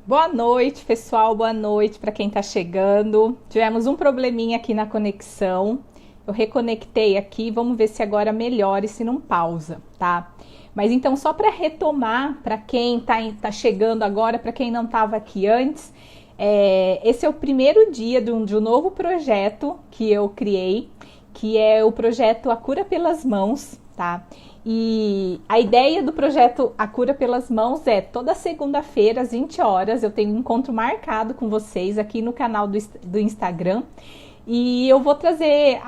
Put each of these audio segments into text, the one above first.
Boa noite, pessoal. Boa noite para quem está chegando. Tivemos um probleminha aqui na conexão. Eu reconectei aqui, vamos ver se agora melhora e se não pausa, tá? Mas então, só para retomar, para quem tá chegando agora, para quem não estava aqui antes, esse é o primeiro dia de um novo projeto que eu criei, que é o projeto A Cura pelas Mãos, tá? E a ideia do projeto A Cura pelas Mãos é toda segunda-feira, às 20 horas, eu tenho um encontro marcado com vocês aqui no canal do Instagram. E eu vou trazer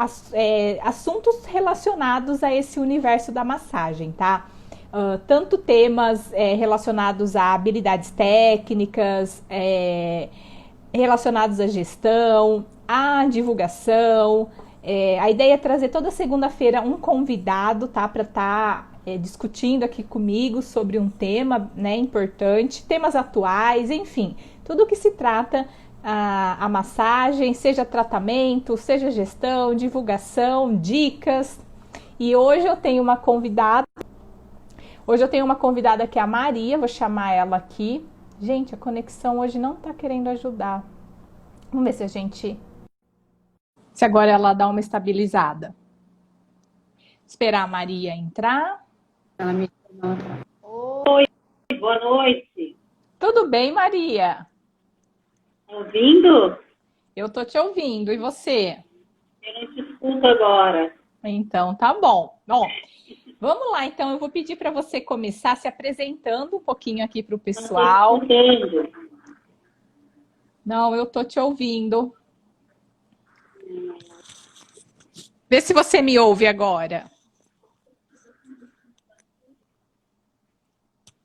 assuntos relacionados a esse universo da massagem, tá? Tanto temas relacionados a habilidades técnicas, relacionados à gestão, à divulgação. A ideia é trazer toda segunda-feira um convidado, tá? Para estar discutindo aqui comigo sobre um tema, né, importante, temas atuais, enfim, tudo que se trata a massagem, seja tratamento, seja gestão, divulgação, dicas. E hoje eu tenho uma convidada que é a Maria, vou chamar ela aqui. Gente, a conexão hoje não tá querendo ajudar. Vamos ver se agora ela dá uma estabilizada. Esperar a Maria entrar. Ela me chamou. Oi, boa noite. Tudo bem, Maria? Tá ouvindo? Eu tô te ouvindo. E você? Eu não te escuto agora. Então, tá bom. Bom, vamos lá. Então, eu vou pedir para você começar se apresentando um pouquinho aqui para o Não estou pessoal. escutando. Não, eu tô te ouvindo. Vê se você me ouve agora.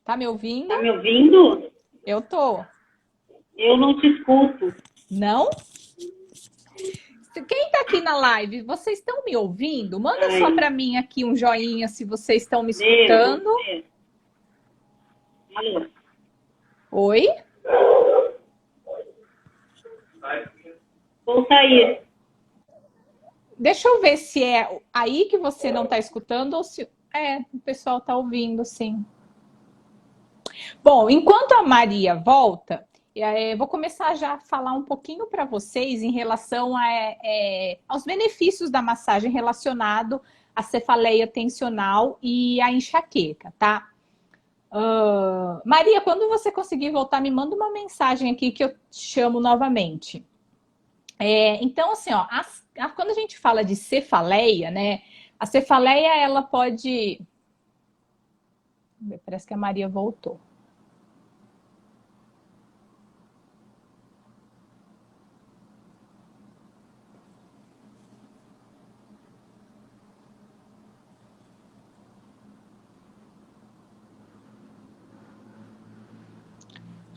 Tá me ouvindo? Tá me ouvindo? Eu tô. Eu não te escuto. Não? Quem tá aqui na live, vocês estão me ouvindo? Manda só para mim aqui um joinha se vocês estão me escutando. Alô? Oi? Vou sair. Deixa eu ver se é aí que você não tá escutando ou se o pessoal tá ouvindo, sim. Bom, enquanto a Maria volta, vou começar já a falar um pouquinho para vocês em relação aos benefícios da massagem relacionado à cefaleia tensional e à enxaqueca, tá? Maria, quando você conseguir voltar, me manda uma mensagem aqui que eu te chamo novamente. Então, assim, ó, quando a gente fala de cefaleia, né? A cefaleia, ela pode... Parece que a Maria voltou.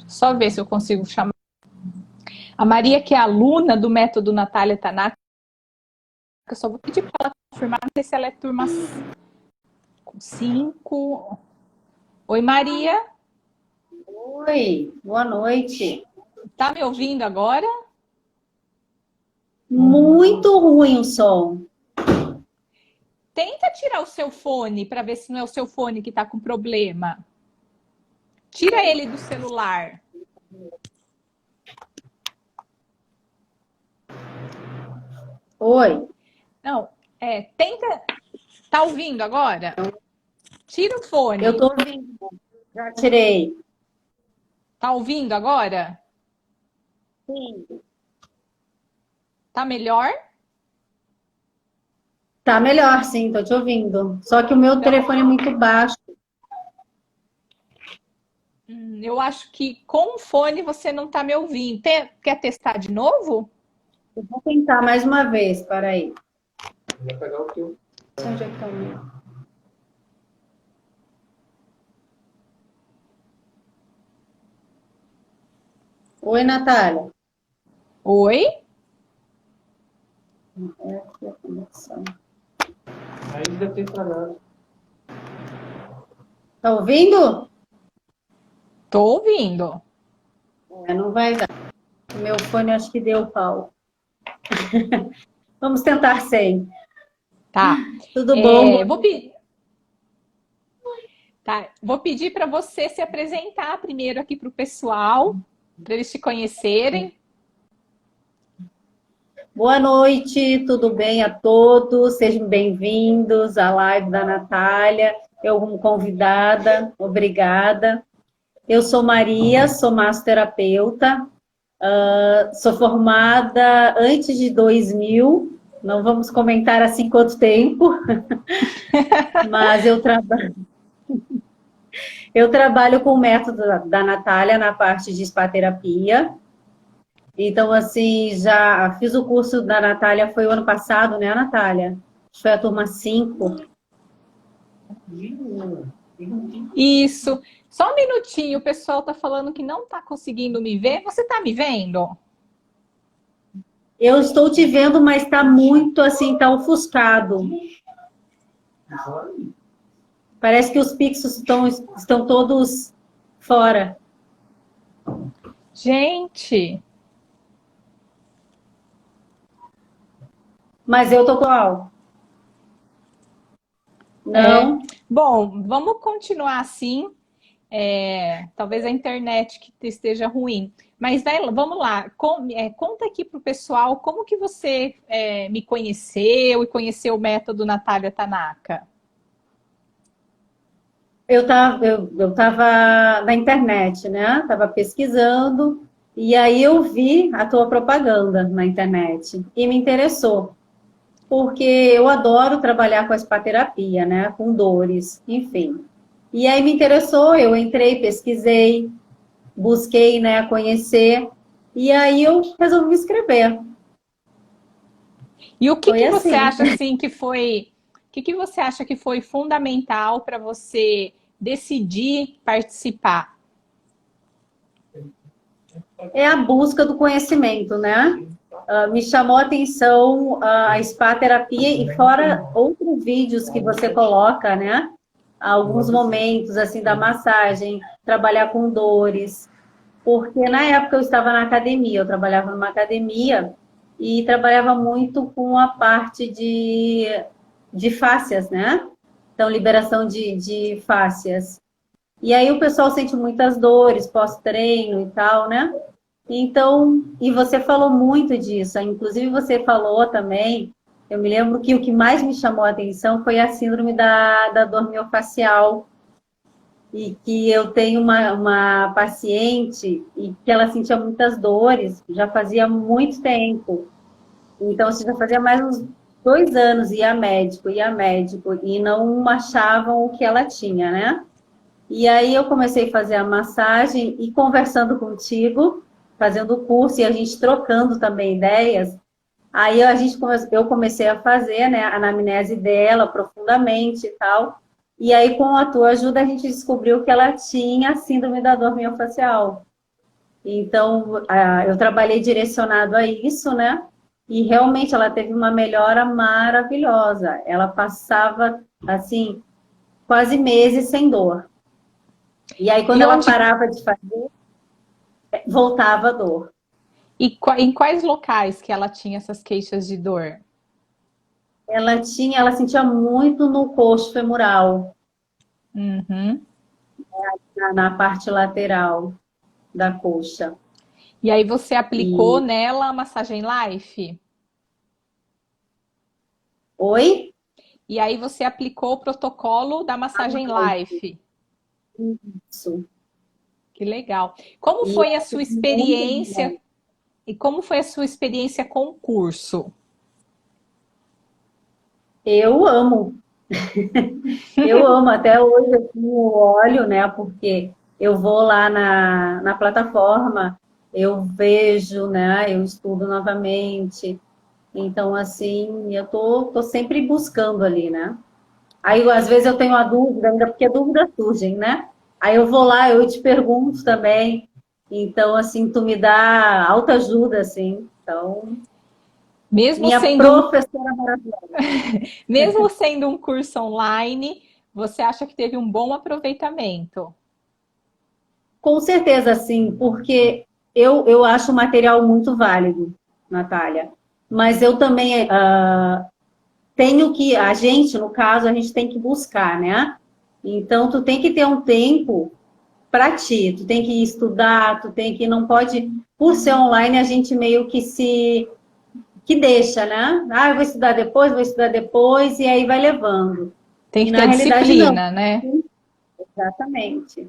Só ver se eu consigo chamar. A Maria, que é aluna do método Natália Tanaka, eu só vou pedir para ela confirmar, não sei se ela é turma 5. Oi, Maria. Oi, boa noite. Tá me ouvindo agora? Muito ruim o som. Tenta tirar o seu fone para ver se não é o seu fone que está com problema. Tira ele do celular. Oi. Não, tenta. Tá ouvindo agora? Tira o fone. Eu tô ouvindo. Já tirei. Tá ouvindo agora? Sim. Tá melhor? Tá melhor, sim, tô te ouvindo. Só que o meu telefone é muito baixo. Eu acho que com o fone você não tá me ouvindo. Quer testar de novo? Eu vou tentar mais uma vez, peraí. Vou pegar o teu. Onde é que tá o meu? Oi, Natália. Oi? É aqui a conexão. Ainda tem parado. Tá ouvindo? Tô ouvindo. Não vai dar. O meu fone acho que deu pau. Vamos tentar sem. Tá. Tudo bom? Vou pedir para você se apresentar primeiro aqui para o pessoal. para eles te conhecerem. Boa noite, tudo bem a todos? Sejam bem-vindos à live da Natália. Eu como convidada, obrigada. Eu sou Maria, sou massoterapeuta, sou formada antes de 2000, não vamos comentar assim quanto tempo, mas eu trabalho com o método da Natália na parte de spa-terapia. Então, assim, já fiz o curso da Natália, foi o ano passado, né, Natália? Foi a turma 5. Isso. Só um minutinho, o pessoal está falando que não está conseguindo me ver. Você está me vendo? Eu estou te vendo, mas está muito, assim, está ofuscado. Parece que os pixels estão todos fora. Gente, Mas eu tô igual. Não. bom, vamos continuar assim. Talvez a internet que esteja ruim. Mas vamos lá, conta aqui para o pessoal como que você me conheceu e conheceu o método Natália Tanaka. Eu tava na internet, né? Tava pesquisando, e aí eu vi a tua propaganda na internet e me interessou. Porque eu adoro trabalhar com a spa-terapia, né? Com dores, enfim. E aí me interessou, eu entrei, pesquisei, busquei, né, conhecer, e aí eu resolvi me inscrever. E o que Foi que você assim. acha assim que você acha que foi fundamental para você decidir participar? É a busca do conhecimento, né? Me chamou a atenção a spa-terapia e fora outros vídeos que você coloca, né? Alguns momentos, assim, da massagem, trabalhar com dores. Porque na época eu estava na academia, eu trabalhava numa academia e trabalhava muito com a parte de fáscias, né? Então, liberação de fáscias. E aí o pessoal sente muitas dores pós-treino e tal, né? Então, e você falou muito disso, inclusive você falou também, eu me lembro que o que mais me chamou a atenção foi a síndrome da dor miofascial, e que eu tenho uma paciente e que ela sentia muitas dores, já fazia muito tempo. Então, assim, já fazia mais uns 2 anos, ia a médico, e não achavam o que ela tinha, né? E aí eu comecei a fazer a massagem e conversando contigo, fazendo o curso e a gente trocando também ideias. Aí eu comecei a fazer, né, a anamnese dela profundamente e tal. E aí, com a tua ajuda, a gente descobriu que ela tinha síndrome da dor miofascial. Então, eu trabalhei direcionado a isso, né? E realmente ela teve uma melhora maravilhosa. Ela passava, assim, quase meses sem dor. E aí, quando E ela parava de fazer, voltava a dor. E em quais locais que ela tinha essas queixas de dor? Ela sentia muito no coxo femoral, Uhum. na parte lateral da coxa. E aí você aplicou E... nela a massagem Life? Oi? E aí você aplicou o protocolo da massagem Life? Isso. Que legal. Como E foi a sua experiência? E como foi a sua experiência com o curso? eu amo. Eu amo. Até hoje assim, eu olho, né? Porque eu vou lá na plataforma, eu vejo, né? Eu estudo novamente. Então, assim, eu tô sempre buscando ali, né? Aí, às vezes, eu tenho a dúvida, ainda porque dúvidas surgem, né? Aí eu vou lá, eu te pergunto também. Então, assim, tu me dá alta ajuda, assim. Então, Mesmo minha sendo um, professora maravilhosa. mesmo sendo um curso online, você acha que teve um bom aproveitamento? Com certeza, sim, porque eu acho o material muito válido, Natália. Mas eu também tenho que, a gente, no caso, a gente tem que buscar, né? Então, tu tem que ter um tempo para ti. Tu tem que estudar, tu tem que, não pode, por ser online, a gente meio que deixa, né? Ah, eu vou estudar depois, e aí vai levando. Tem E que na ter realidade, não. disciplina, né? Exatamente.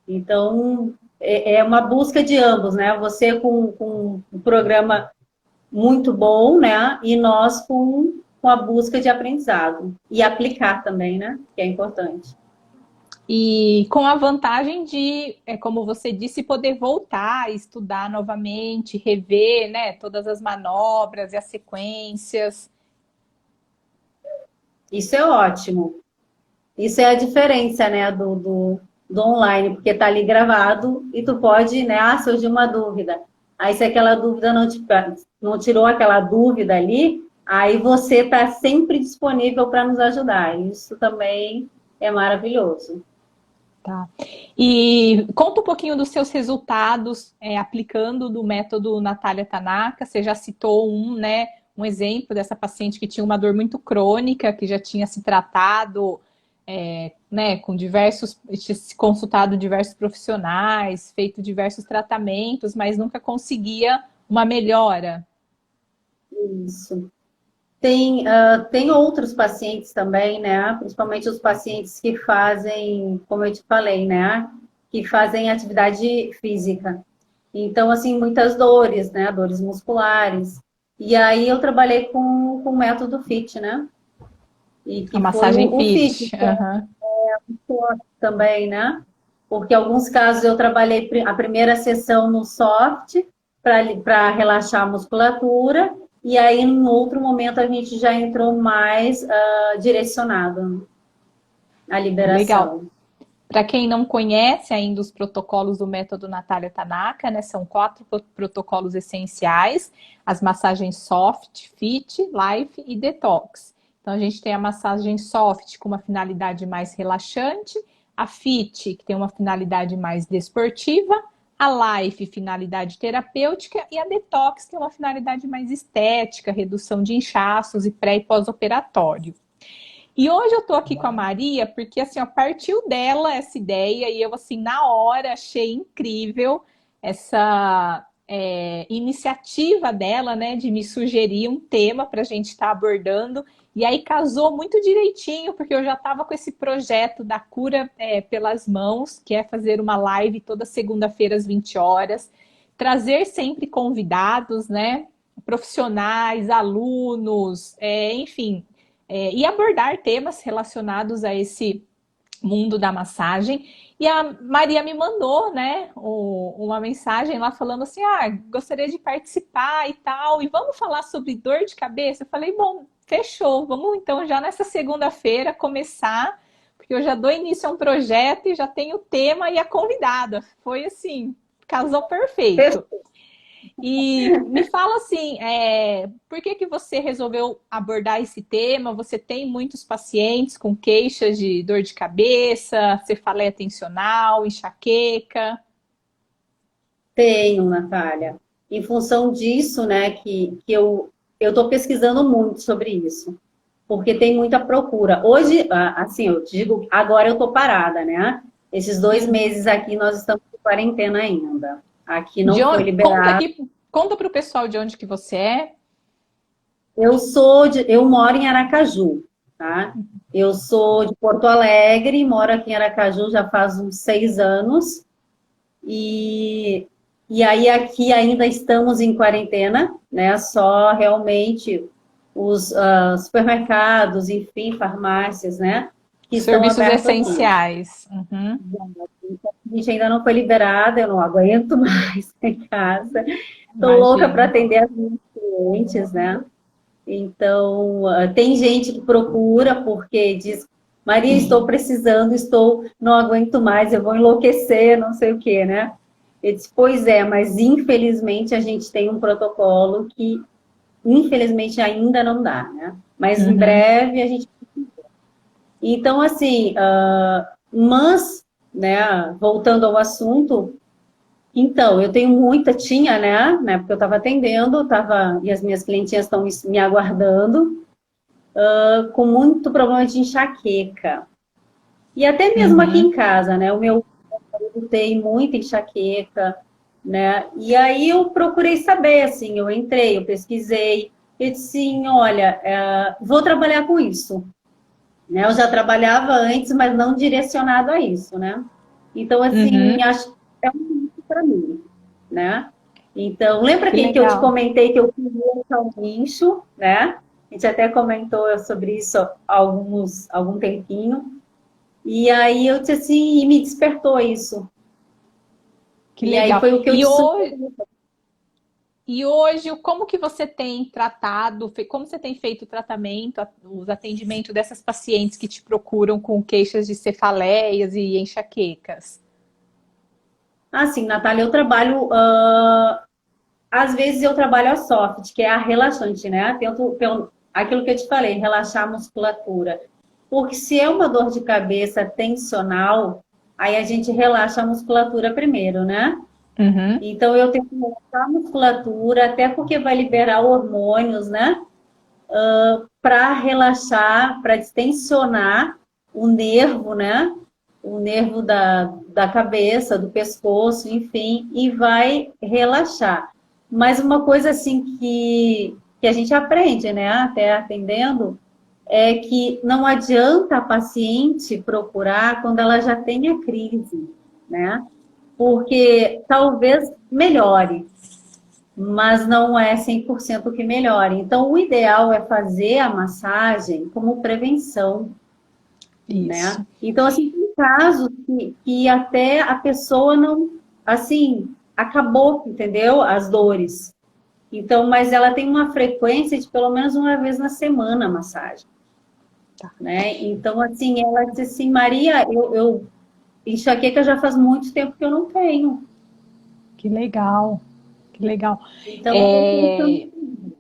Então, é uma busca de ambos, né? Você com um programa muito bom, né? E nós com a busca de aprendizado. E aplicar também, né? Que é importante. E com a vantagem de, como você disse, poder voltar, estudar novamente, rever, né, todas as manobras e as sequências. Isso é ótimo. Isso é a diferença, né, do online, porque tá ali gravado e tu pode, né, surgiu uma dúvida. Aí se aquela dúvida não tirou aquela dúvida ali, aí você tá sempre disponível para nos ajudar. Isso também é maravilhoso. Tá. E conta um pouquinho dos seus resultados aplicando do método Natália Tanaka. Você já citou né, um exemplo dessa paciente que tinha uma dor muito crônica, que já tinha se tratado, né, com diversos, se consultado diversos profissionais, feito diversos tratamentos, mas nunca conseguia uma melhora. Isso. Tem outros pacientes também, né? Principalmente os pacientes que fazem, como eu te falei, né? Que fazem atividade física. Então, assim, muitas dores, né? Dores musculares. E aí eu trabalhei com o método FIT, né? E A que foi massagem o FIT, fit. que é Uhum. também, né? Porque em alguns casos eu trabalhei a primeira sessão no soft para relaxar a musculatura, e aí em outro momento a gente já entrou mais direcionado à Legal. liberação. Para quem não conhece ainda os protocolos do método Natália Tanaka, né, são 4 protocolos essenciais: as massagens soft, fit, life e detox. Então a gente tem a massagem soft com uma finalidade mais relaxante, a fit que tem uma finalidade mais desportiva, a life finalidade terapêutica e a detox que é uma finalidade mais estética, redução de inchaços e pré e pós-operatório. E hoje eu tô aqui com a Maria porque, assim, ó, partiu dela essa ideia e eu, assim, na hora achei incrível essa iniciativa dela, né, de me sugerir um tema para a gente estar abordando. E aí casou muito direitinho, porque eu já estava com esse projeto da cura pelas mãos, que é fazer uma live toda segunda-feira às 20 horas, trazer sempre convidados, né, profissionais, alunos, enfim, e abordar temas relacionados a esse mundo da massagem. E a Maria me mandou, né, uma mensagem lá falando assim: ah, gostaria de participar e tal, e vamos falar sobre dor de cabeça? Eu falei, bom, fechou, vamos então já nessa segunda-feira começar, porque eu já dou início a um projeto e já tenho o tema e a convidada. Foi assim, casou perfeito. E me fala assim, por que que você resolveu abordar esse tema? Você tem muitos pacientes com queixas de dor de cabeça, cefaleia tensional, enxaqueca? Tenho, Natália. Em função disso, né, que eu estou pesquisando muito sobre isso, porque tem muita procura. Hoje, assim, eu digo, agora eu estou parada, né? Esses 2 meses aqui nós estamos em quarentena ainda. Aqui De não foi onde, conta liberado. aqui, conta para o pessoal de onde que você é. Eu moro em Aracaju, tá? Eu sou de Porto Alegre, moro aqui em Aracaju já faz uns 6 anos. E, e aí aqui ainda estamos em quarentena, né? Só realmente os supermercados, enfim, farmácias, né? Que estão Serviços abertos aqui. essenciais. Uhum, A gente ainda não foi liberada, eu não aguento mais em casa. Estou louca para imagino. atender as minhas clientes, né? Então, tem gente que procura porque diz: Maria, estou precisando, não aguento mais, eu vou enlouquecer, não sei o quê, né? Eu disse, pois é, mas infelizmente a gente tem um protocolo que infelizmente ainda não dá, né? Mas em Uhum. breve a gente... Então, assim, mas, né, voltando ao assunto, então, eu tenho tinha, né, porque eu estava atendendo, e as minhas clientinhas estão me aguardando, com muito problema de enxaqueca. E até mesmo aqui Uhum. em casa, né, o meu tem muita enxaqueca, né? E aí eu procurei saber, assim, eu entrei, eu pesquisei, e disse assim, olha, vou trabalhar com isso, né? Eu já trabalhava antes, mas não direcionado a isso, né? Então, assim, Uhum, acho que é um para mim, né? Então, lembra que que eu te legal. comentei que eu queria achar um nicho, né? A gente até comentou sobre isso há algum tempinho. E aí eu disse assim, e me despertou isso. Que E aí legal. foi o que eu te sugeri. E hoje, como que você tem tratado, como você tem feito o tratamento, os atendimentos dessas pacientes que te procuram com queixas de cefaleias e enxaquecas? Assim, Natália, eu trabalho, às vezes eu trabalho a soft, que é a relaxante, né? Tento, aquilo que eu te falei, relaxar a musculatura. Porque se é uma dor de cabeça tensional, aí a gente relaxa a musculatura primeiro, né? Uhum. Então eu tento relaxar a musculatura, até porque vai liberar hormônios, né? Para relaxar, para distensionar o nervo, né? O nervo da cabeça, do pescoço, enfim, e vai relaxar. Mas uma coisa assim que a gente aprende, né, até atendendo, é que não adianta a paciente procurar quando ela já tem a crise, né? Porque talvez melhore, mas não é 100% que melhore. Então, o ideal é fazer a massagem como prevenção, né? Isso. Então, assim, tem casos que até a pessoa não, assim, acabou, entendeu? As dores. Então, mas ela tem uma frequência de pelo menos uma vez na semana a massagem, né? Então, assim, ela disse assim, Maria, enxaqueca já faz muito tempo que eu não tenho. Que legal, que legal. Então, eu tô É, pensando.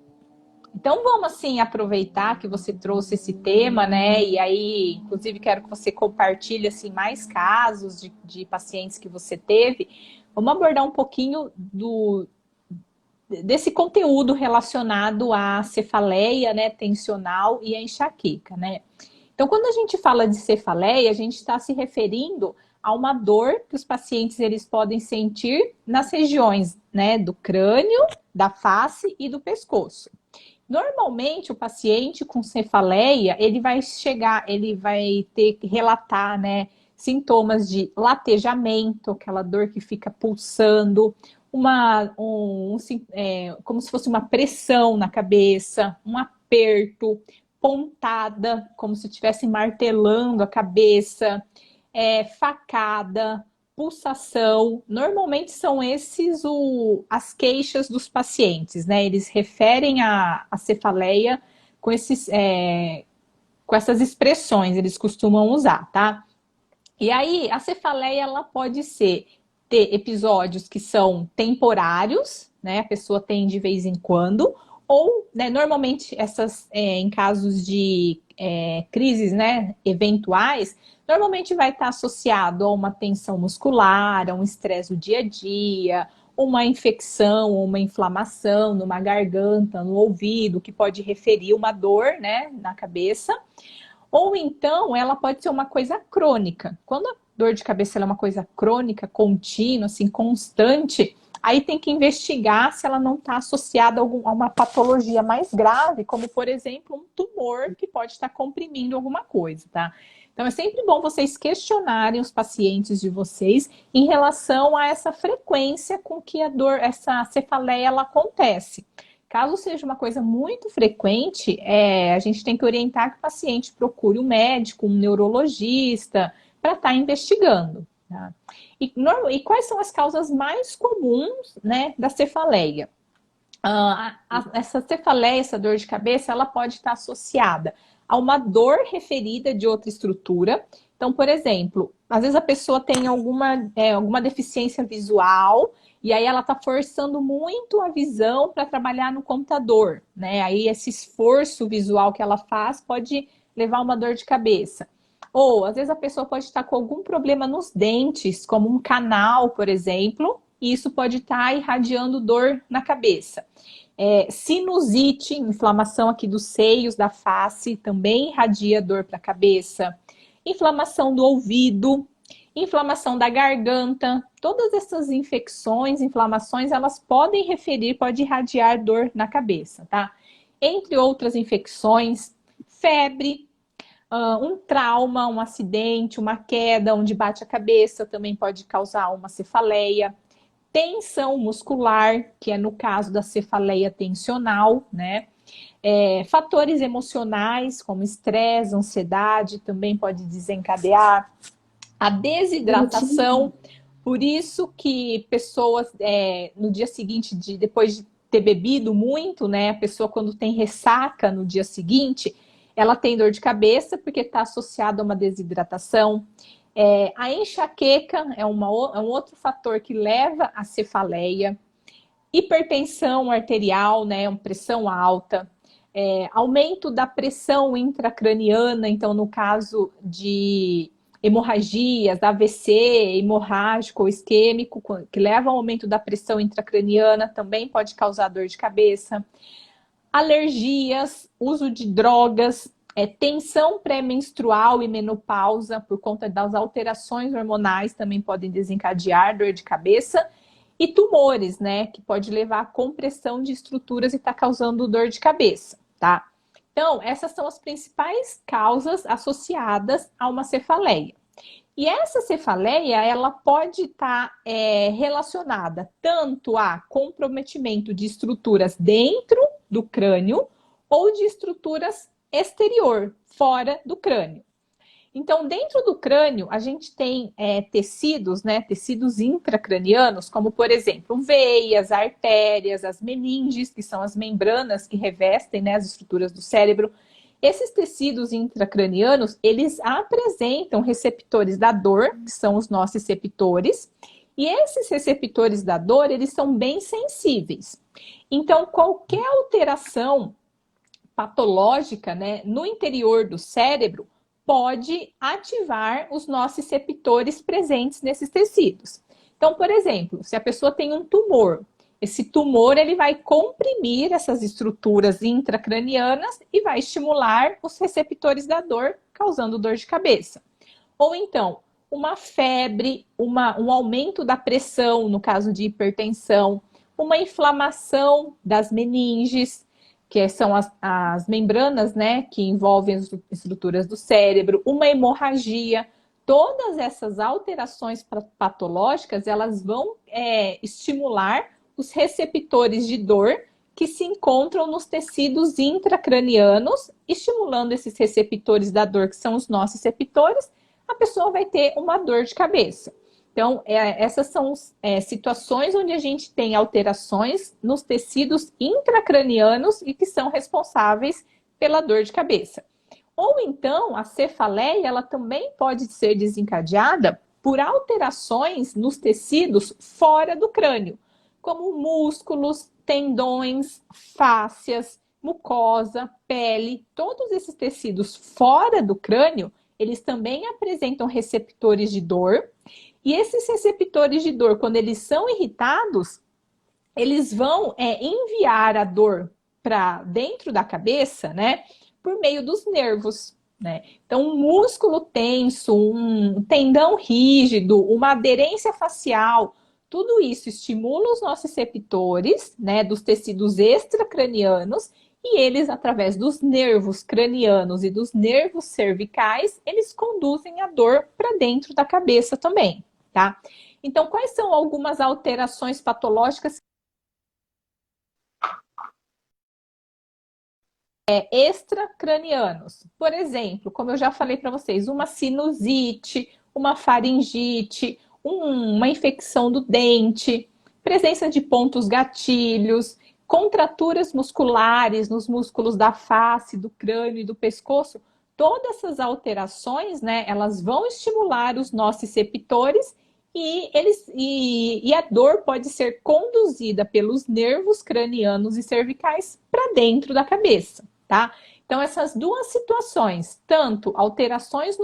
então vamos assim aproveitar que você trouxe esse tema, né? E aí, inclusive, quero que você compartilhe assim mais casos de pacientes que você teve. Vamos abordar um pouquinho desse conteúdo relacionado à cefaleia, né, tensional e à enxaqueca, né? Então, quando a gente fala de cefaleia, a gente está se referindo a uma dor que os pacientes eles podem sentir nas regiões, né, do crânio, da face e do pescoço. Normalmente, o paciente com cefaleia, ele vai ter que relatar, né, sintomas de latejamento, aquela dor que fica pulsando, como se fosse uma pressão na cabeça, um aperto, pontada, como se estivesse martelando a cabeça, facada, pulsação. Normalmente são esses as queixas dos pacientes, né? Eles referem a cefaleia com com essas expressões, eles costumam usar, tá? E aí, a cefaleia, ela pode ter episódios que são temporários, né? A pessoa tem de vez em quando, ou, né, normalmente, em casos de crises, né, eventuais, normalmente vai estar associado a uma tensão muscular, a um estresse do dia a dia, uma infecção ou uma inflamação numa garganta, no ouvido, que pode referir uma dor, né, na cabeça. Ou então ela pode ser uma coisa crônica. Quando a dor de cabeça é uma coisa crônica, contínua, assim, constante, aí tem que investigar se ela não está associada a uma patologia mais grave, como, por exemplo, um tumor que pode estar comprimindo alguma coisa, tá? Então é sempre bom vocês questionarem os pacientes de vocês em relação a essa frequência com que essa cefaleia, ela acontece. Caso seja uma coisa muito frequente, a gente tem que orientar que o paciente procure um médico, um neurologista, para estar investigando. Tá? E quais são as causas mais comuns, né, da cefaleia? Essa cefaleia, essa dor de cabeça, ela pode estar associada a uma dor referida de outra estrutura. Então, por exemplo, às vezes a pessoa tem alguma deficiência visual e aí ela está forçando muito a visão para trabalhar no computador, né? Aí esse esforço visual que ela faz pode levar a uma dor de cabeça. Ou às vezes a pessoa pode estar com algum problema nos dentes, como um canal, por exemplo, e isso pode estar irradiando dor na cabeça. Sinusite, inflamação aqui dos seios, da face, também irradia dor para a cabeça. Inflamação do ouvido, Inflamação da garganta, todas essas infecções, inflamações, elas podem pode irradiar dor na cabeça, tá? Entre outras infecções, febre, um trauma, um acidente, uma queda onde bate a cabeça também pode causar uma cefaleia. Tensão muscular, que é no caso da cefaleia tensional, né? Fatores emocionais, como estresse, ansiedade, também pode desencadear. A desidratação, por isso que pessoas, no dia seguinte, depois de ter bebido muito, né? A pessoa quando tem ressaca no dia seguinte, ela tem dor de cabeça, porque está associada a uma desidratação. A enxaqueca é um outro fator que leva à cefaleia. Hipertensão arterial, né? Pressão alta. Aumento da pressão intracraniana, então no caso de hemorragias, AVC, hemorrágico ou isquêmico, que leva ao aumento da pressão intracraniana, também pode causar dor de cabeça. Alergias, uso de drogas, tensão pré-menstrual e menopausa, por conta das alterações hormonais, também podem desencadear dor de cabeça. E tumores, né, que pode levar à compressão de estruturas e tá causando dor de cabeça, tá? Então, essas são as principais causas associadas a uma cefaleia. E essa cefaleia, ela pode estar relacionada tanto a comprometimento de estruturas dentro do crânio ou de estruturas exterior, fora do crânio. Então, dentro do crânio, a gente tem tecidos, né, tecidos intracranianos, como, por exemplo, veias, artérias, as meninges, que são as membranas que revestem, né, as estruturas do cérebro. Esses tecidos intracranianos, eles apresentam receptores da dor, que são os nociceptores, e esses receptores da dor, eles são bem sensíveis. Então, qualquer alteração patológica, né, no interior do cérebro, pode ativar os nociceptores presentes nesses tecidos. Então, por exemplo, se a pessoa tem um tumor, esse tumor ele vai comprimir essas estruturas intracranianas e vai estimular os receptores da dor, causando dor de cabeça. Ou então, uma febre, um aumento da pressão, no caso de hipertensão, uma inflamação das meninges, que são as membranas, né, que envolvem as estruturas do cérebro, uma hemorragia. Todas essas alterações patológicas, elas vão estimular os receptores de dor que se encontram nos tecidos intracranianos, estimulando esses receptores da dor, que são os nociceptores, a pessoa vai ter uma dor de cabeça. Então, essas são situações onde a gente tem alterações nos tecidos intracranianos e que são responsáveis pela dor de cabeça. Ou então, a cefaleia, ela também pode ser desencadeada por alterações nos tecidos fora do crânio, como músculos, tendões, fáscias, mucosa, pele. Todos esses tecidos fora do crânio, eles também apresentam receptores de dor. E esses receptores de dor, quando eles são irritados, eles vão enviar a dor para dentro da cabeça, né? Por meio dos nervos, né? Então, um músculo tenso, um tendão rígido, uma aderência facial, tudo isso estimula os nociceptores, né? Dos tecidos extracranianos, e eles, através dos nervos cranianos e dos nervos cervicais, eles conduzem a dor para dentro da cabeça também. Tá? Então, quais são algumas alterações patológicas extracranianos? Por exemplo, como eu já falei para vocês, uma sinusite, uma faringite, uma infecção do dente, presença de pontos gatilhos, contraturas musculares nos músculos da face, do crânio e do pescoço. Todas essas alterações, né, elas vão estimular os nociceptores e a dor pode ser conduzida pelos nervos cranianos e cervicais para dentro da cabeça, tá? Então, essas duas situações, tanto alterações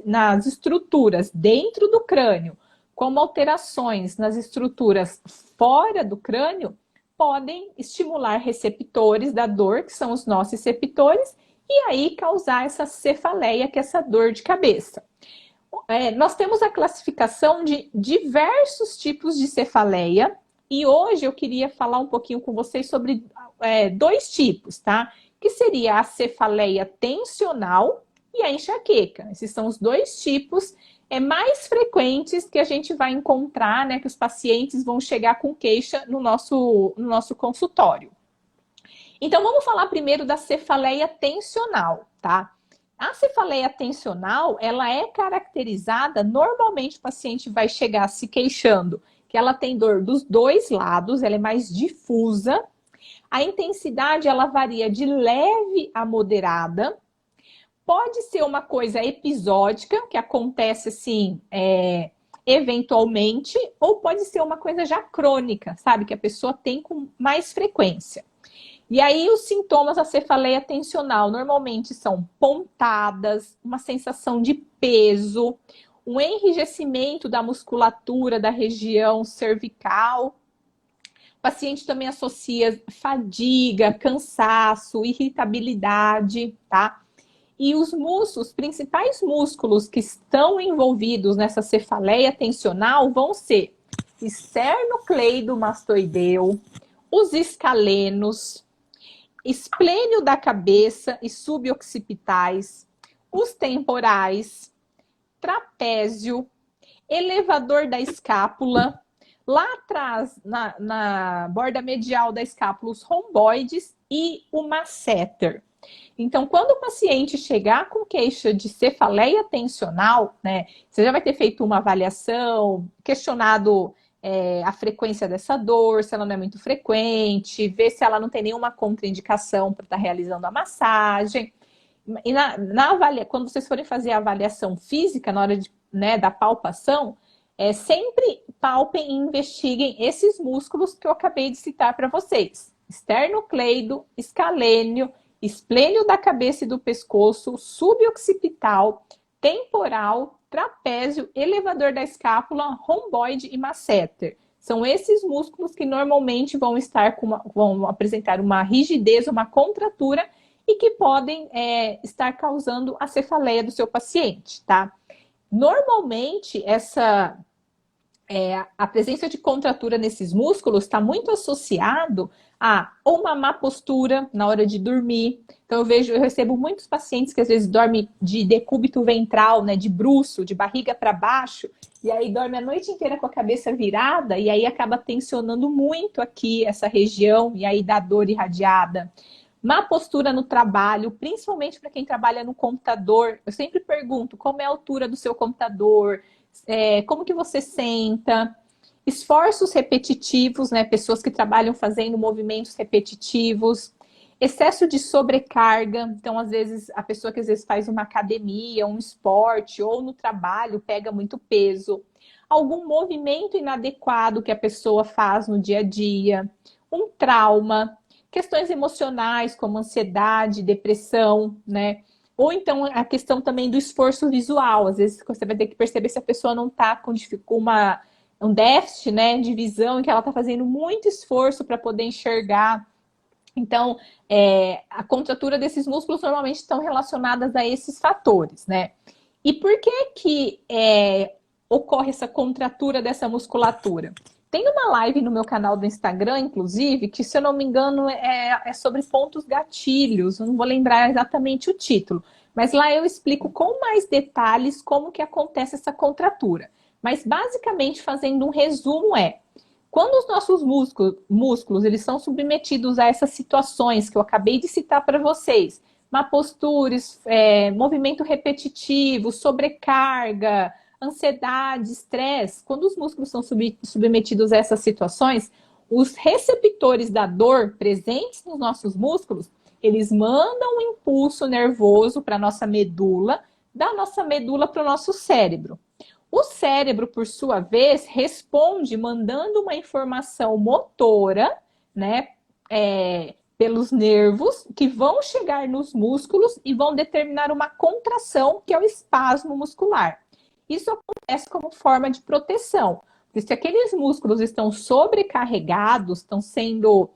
nas estruturas dentro do crânio, como alterações nas estruturas fora do crânio, podem estimular receptores da dor, que são os nociceptores, e aí causar essa cefaleia, que é essa dor de cabeça. Nós temos a classificação de diversos tipos de cefaleia e hoje eu queria falar um pouquinho com vocês sobre dois tipos, tá? Que seria a cefaleia tensional e a enxaqueca. Esses são os dois tipos mais frequentes que a gente vai encontrar, né? Que os pacientes vão chegar com queixa no nosso consultório. Então, vamos falar primeiro da cefaleia tensional, tá? A cefaleia tensional, ela é caracterizada, normalmente o paciente vai chegar se queixando que ela tem dor dos dois lados, ela é mais difusa. A intensidade, ela varia de leve a moderada. Pode ser uma coisa episódica, que acontece assim, eventualmente, ou pode ser uma coisa já crônica, sabe? Que a pessoa tem com mais frequência. E aí, os sintomas da cefaleia tensional normalmente são pontadas, uma sensação de peso, um enrijecimento da musculatura da região cervical. O paciente também associa fadiga, cansaço, irritabilidade, tá? E os principais músculos que estão envolvidos nessa cefaleia tensional vão ser esternocleidomastoideu, os escalenos, esplênio da cabeça e suboccipitais, os temporais, trapézio, elevador da escápula, lá atrás, na borda medial da escápula, os romboides e o masseter. Então, quando o paciente chegar com queixa de cefaleia tensional, né, você já vai ter feito uma avaliação, questionado a frequência dessa dor, se ela não é muito frequente, ver se ela não tem nenhuma contraindicação para estar realizando a massagem. E quando vocês forem fazer a avaliação física, na hora da palpação, sempre palpem e investiguem esses músculos que eu acabei de citar para vocês. Esternocleido, escalênio, esplênio da cabeça e do pescoço, suboccipital, temporal, trapézio, elevador da escápula, romboide e masseter. São esses músculos que normalmente vão apresentar uma rigidez, uma contratura e que podem estar causando a cefaleia do seu paciente, tá? Normalmente, a presença de contratura nesses músculos está muito associado a uma má postura na hora de dormir. Então, eu recebo muitos pacientes que às vezes dormem de decúbito ventral, né, de bruço, de barriga para baixo, e aí dorme a noite inteira com a cabeça virada, e aí acaba tensionando muito aqui essa região, e aí dá dor irradiada. Má postura no trabalho, principalmente para quem trabalha no computador. Eu sempre pergunto como é a altura do seu computador, como que você senta. Esforços repetitivos, né? Pessoas que trabalham fazendo movimentos repetitivos. Excesso de sobrecarga. Então, às vezes, a pessoa que às vezes faz uma academia, um esporte, ou no trabalho, pega muito peso. Algum movimento inadequado que a pessoa faz no dia a dia. Um trauma. Questões emocionais, como ansiedade, depressão, né? Ou então a questão também do esforço visual. Às vezes você vai ter que perceber se a pessoa não está com um déficit, né, de visão, em que ela está fazendo muito esforço para poder enxergar. Então, a contratura desses músculos normalmente estão relacionadas a esses fatores, né? E por que ocorre essa contratura dessa musculatura? Tem uma live no meu canal do Instagram, inclusive, que, se eu não me engano, é sobre pontos gatilhos. Eu não vou lembrar exatamente o título. Mas lá eu explico com mais detalhes como que acontece essa contratura. Mas, basicamente, fazendo um resumo, quando os nossos músculos eles são submetidos a essas situações que eu acabei de citar para vocês, má postura, movimento repetitivo, sobrecarga, ansiedade, estresse, quando os músculos são submetidos a essas situações, os receptores da dor presentes nos nossos músculos, eles mandam um impulso nervoso para a nossa medula, da nossa medula para o nosso cérebro. O cérebro, por sua vez, responde mandando uma informação motora, né, pelos nervos, que vão chegar nos músculos e vão determinar uma contração, que é o espasmo muscular. Isso acontece como forma de proteção. Porque se aqueles músculos estão sobrecarregados, estão sendo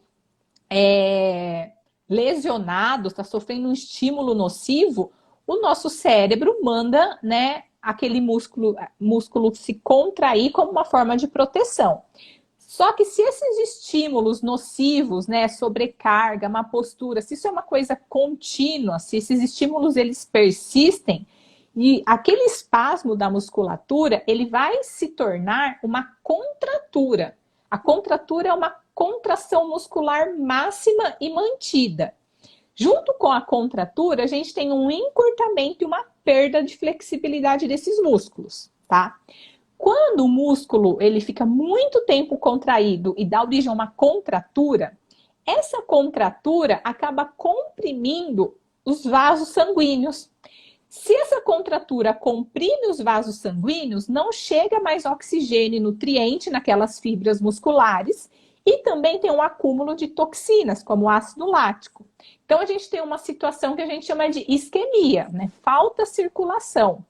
lesionados, está sofrendo um estímulo nocivo, o nosso cérebro manda, né, aquele músculo se contrair como uma forma de proteção. Só que se esses estímulos nocivos, né, sobrecarga, má postura, se isso é uma coisa contínua, se esses estímulos eles persistem, e aquele espasmo da musculatura, ele vai se tornar uma contratura. A contratura é uma contração muscular máxima e mantida. Junto com a contratura, a gente tem um encurtamento e uma perda de flexibilidade desses músculos, tá? Quando o músculo ele fica muito tempo contraído e dá origem a uma contratura, essa contratura acaba comprimindo os vasos sanguíneos. Se essa contratura comprime os vasos sanguíneos, não chega mais oxigênio e nutriente naquelas fibras musculares e também tem um acúmulo de toxinas, como ácido lático. Então, a gente tem uma situação que a gente chama de isquemia, né? Falta circulação.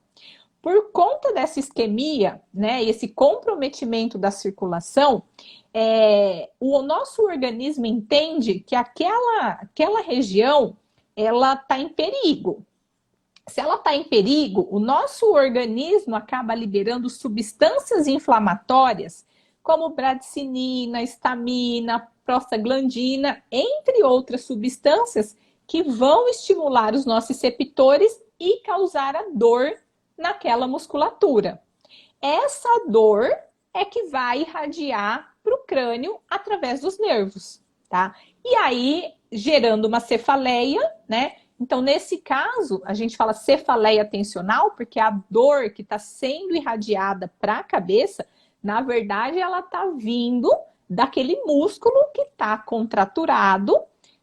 Por conta dessa isquemia, né, esse comprometimento da circulação, o nosso organismo entende que aquela região ela está em perigo. Se ela está em perigo, o nosso organismo acaba liberando substâncias inflamatórias, como bradicinina, histamina, prostaglandina, entre outras substâncias que vão estimular os nociceptores e causar a dor naquela musculatura. Essa dor é que vai irradiar para o crânio através dos nervos, tá? E aí, gerando uma cefaleia, né? Então, nesse caso, a gente fala cefaleia tensional, porque a dor que está sendo irradiada para a cabeça, na verdade, ela está vindo daquele músculo que está contraturado,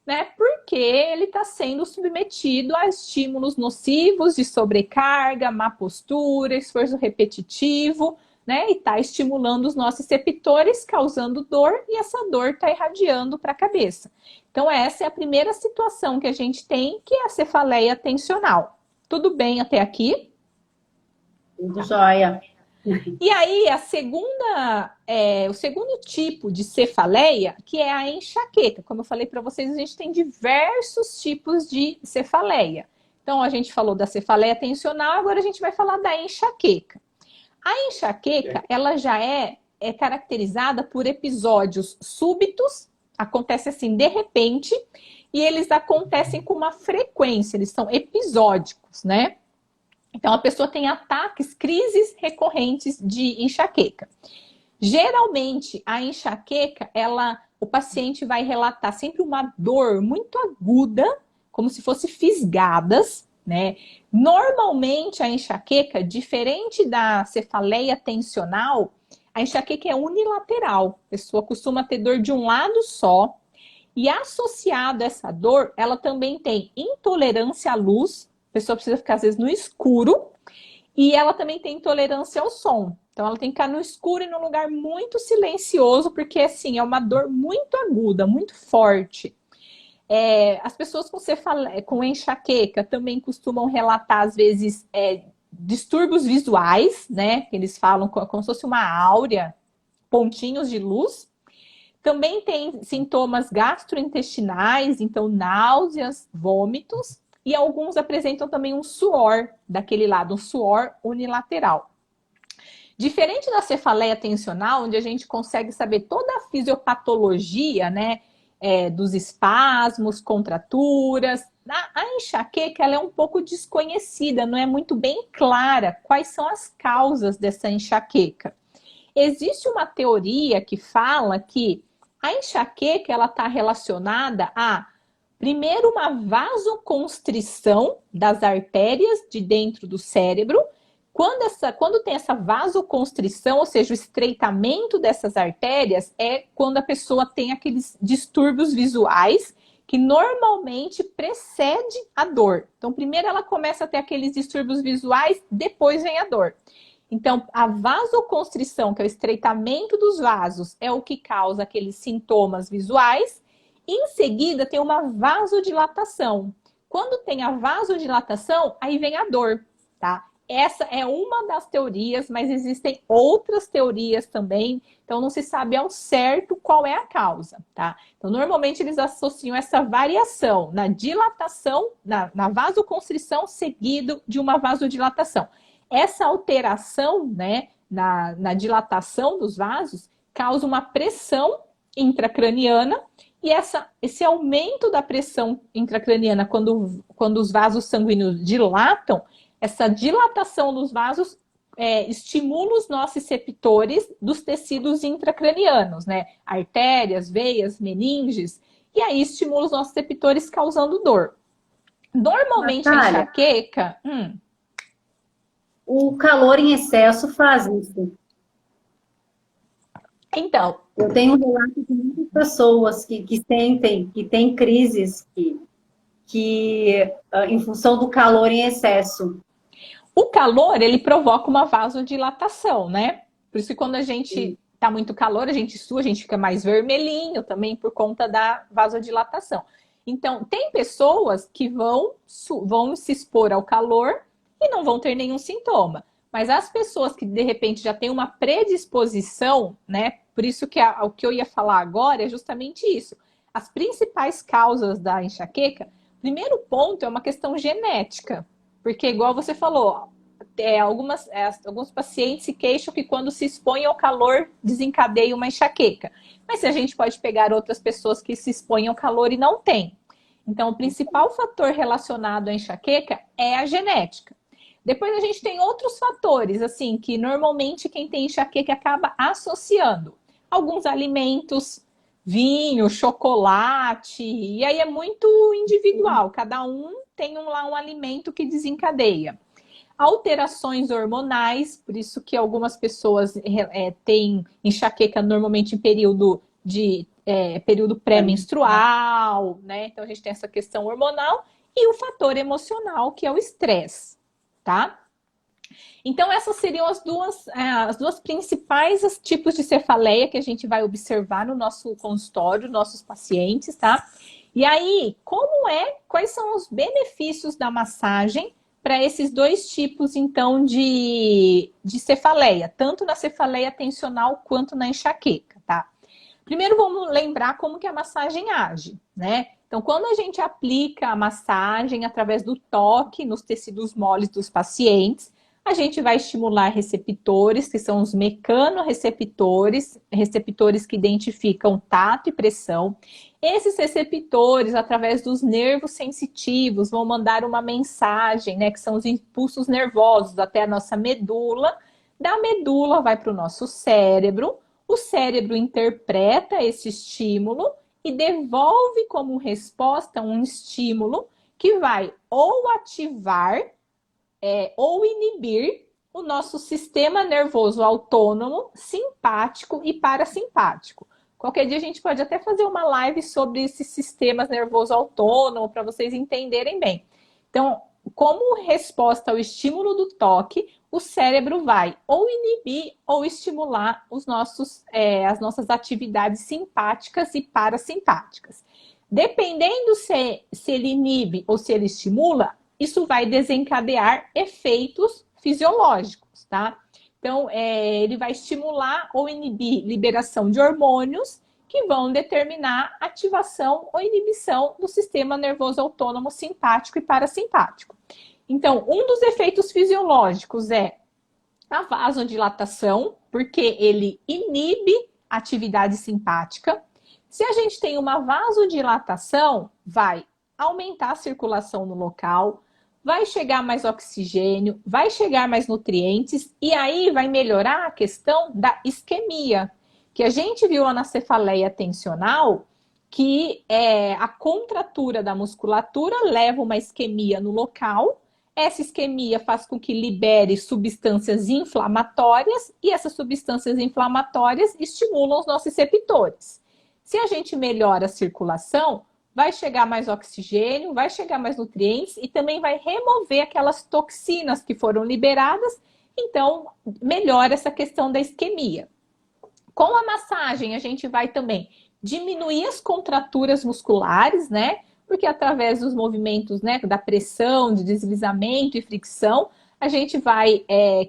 né? Porque ele está sendo submetido a estímulos nocivos de sobrecarga, má postura, esforço repetitivo, né? E está estimulando os nossos receptores, causando dor, e essa dor está irradiando para a cabeça. Então, essa é a primeira situação que a gente tem, que é a cefaleia tensional. Tudo bem até aqui? Tudo jóia. E aí, o segundo tipo de cefaleia, que é a enxaqueca. Como eu falei para vocês, a gente tem diversos tipos de cefaleia. Então, a gente falou da cefaleia tensional, agora a gente vai falar da enxaqueca. A enxaqueca, ela já é caracterizada por episódios súbitos, acontece assim de repente, e eles acontecem com uma frequência, eles são episódicos, né? Então, a pessoa tem ataques, crises recorrentes de enxaqueca. Geralmente, a enxaqueca, o paciente vai relatar sempre uma dor muito aguda, como se fosse fisgadas, né? Normalmente, a enxaqueca, diferente da cefaleia tensional, a enxaqueca é unilateral. A pessoa costuma ter dor de um lado só. E associado a essa dor, ela também tem intolerância à luz. A pessoa precisa ficar, às vezes, no escuro. E ela também tem intolerância ao som. Então, ela tem que ficar no escuro e num lugar muito silencioso, porque, assim, é uma dor muito aguda, muito forte. As pessoas com enxaqueca também costumam relatar, às vezes, distúrbios visuais, né? Eles falam como se fosse uma áurea, pontinhos de luz. Também tem sintomas gastrointestinais, então náuseas, vômitos. E alguns apresentam também um suor daquele lado, um suor unilateral. Diferente da cefaleia tensional, onde a gente consegue saber toda a fisiopatologia, né? Dos espasmos, contraturas. A enxaqueca ela é um pouco desconhecida, não é muito bem clara quais são as causas dessa enxaqueca. Existe uma teoria que fala que a enxaqueca ela está relacionada a, primeiro, uma vasoconstrição das artérias de dentro do cérebro. Quando tem essa vasoconstrição, ou seja, o estreitamento dessas artérias, é quando a pessoa tem aqueles distúrbios visuais que normalmente precede a dor. Então, primeiro ela começa a ter aqueles distúrbios visuais, depois vem a dor. Então, a vasoconstrição, que é o estreitamento dos vasos, é o que causa aqueles sintomas visuais. Em seguida, tem uma vasodilatação. Quando tem a vasodilatação, aí vem a dor, tá? Essa é uma das teorias, mas existem outras teorias também, então não se sabe ao certo qual é a causa, tá? Então, normalmente eles associam essa variação na dilatação, na vasoconstrição, seguido de uma vasodilatação. Essa alteração, né, na dilatação dos vasos causa uma pressão intracraniana e esse aumento da pressão intracraniana quando os vasos sanguíneos dilatam, essa dilatação dos vasos estimula os nociceptores dos tecidos intracranianos, né? Artérias, veias, meninges, e aí estimula os nociceptores causando dor. Normalmente a enxaqueca... O calor em excesso faz isso. Então... Eu tenho um relato de muitas pessoas que sentem, que têm crises em função do calor em excesso. O calor, ele provoca uma vasodilatação, né? Por isso que quando a gente tá muito calor, a gente sua, a gente fica mais vermelhinho também por conta da vasodilatação. Então, tem pessoas que vão se expor ao calor e não vão ter nenhum sintoma. Mas as pessoas que, de repente, já têm uma predisposição, né? Por isso que o que eu ia falar agora é justamente isso. As principais causas da enxaqueca, primeiro ponto é uma questão genética. Porque, igual você falou, alguns pacientes se queixam que quando se expõem ao calor desencadeia uma enxaqueca. Mas a gente pode pegar outras pessoas que se expõem ao calor e não têm. Então, o principal fator relacionado à enxaqueca é a genética. Depois a gente tem outros fatores, assim, que normalmente quem tem enxaqueca acaba associando. Alguns alimentos, vinho, chocolate, e aí é muito individual. Cada um tem lá um alimento que desencadeia. Alterações hormonais, por isso que algumas pessoas têm enxaqueca normalmente em período pré-menstrual, né? Então a gente tem essa questão hormonal e o fator emocional, que é o estresse, tá? Então essas seriam as duas principais tipos de cefaleia que a gente vai observar no nosso consultório, nossos pacientes, tá? E aí, quais são os benefícios da massagem para esses dois tipos, então, de cefaleia, tanto na cefaleia tensional quanto na enxaqueca, tá? Primeiro, vamos lembrar como que a massagem age, né? Então, quando a gente aplica a massagem através do toque nos tecidos moles dos pacientes, a gente vai estimular receptores, que são os mecanorreceptores, receptores que identificam tato e pressão. Esses receptores, através dos nervos sensitivos, vão mandar uma mensagem, né, que são os impulsos nervosos até a nossa medula. Da medula vai para o nosso cérebro. O cérebro interpreta esse estímulo e devolve como resposta um estímulo que vai ou ativar ou inibir o nosso sistema nervoso autônomo, simpático e parasimpático. Qualquer dia a gente pode até fazer uma live sobre esses sistemas nervoso autônomo para vocês entenderem bem. Então, como resposta ao estímulo do toque, o cérebro vai ou inibir ou estimular as nossas atividades simpáticas e parasimpáticas. Dependendo se ele inibe ou se ele estimula, isso vai desencadear efeitos fisiológicos, tá? Então, ele vai estimular ou inibir liberação de hormônios que vão determinar ativação ou inibição do sistema nervoso autônomo simpático e parasimpático. Então, um dos efeitos fisiológicos é a vasodilatação, porque ele inibe a atividade simpática. Se a gente tem uma vasodilatação, vai aumentar a circulação no local, vai chegar mais oxigênio, vai chegar mais nutrientes e aí vai melhorar a questão da isquemia, que a gente viu lá na cefaleia tensional, que a contratura da musculatura leva uma isquemia no local. Essa isquemia faz com que libere substâncias inflamatórias e essas substâncias inflamatórias estimulam os nossos receptores. Se a gente melhora a circulação, vai chegar mais oxigênio, vai chegar mais nutrientes e também vai remover aquelas toxinas que foram liberadas, então melhora essa questão da isquemia. Com a massagem, a gente vai também diminuir as contraturas musculares, né? Porque através dos movimentos, né, da pressão, de deslizamento e fricção, a gente vai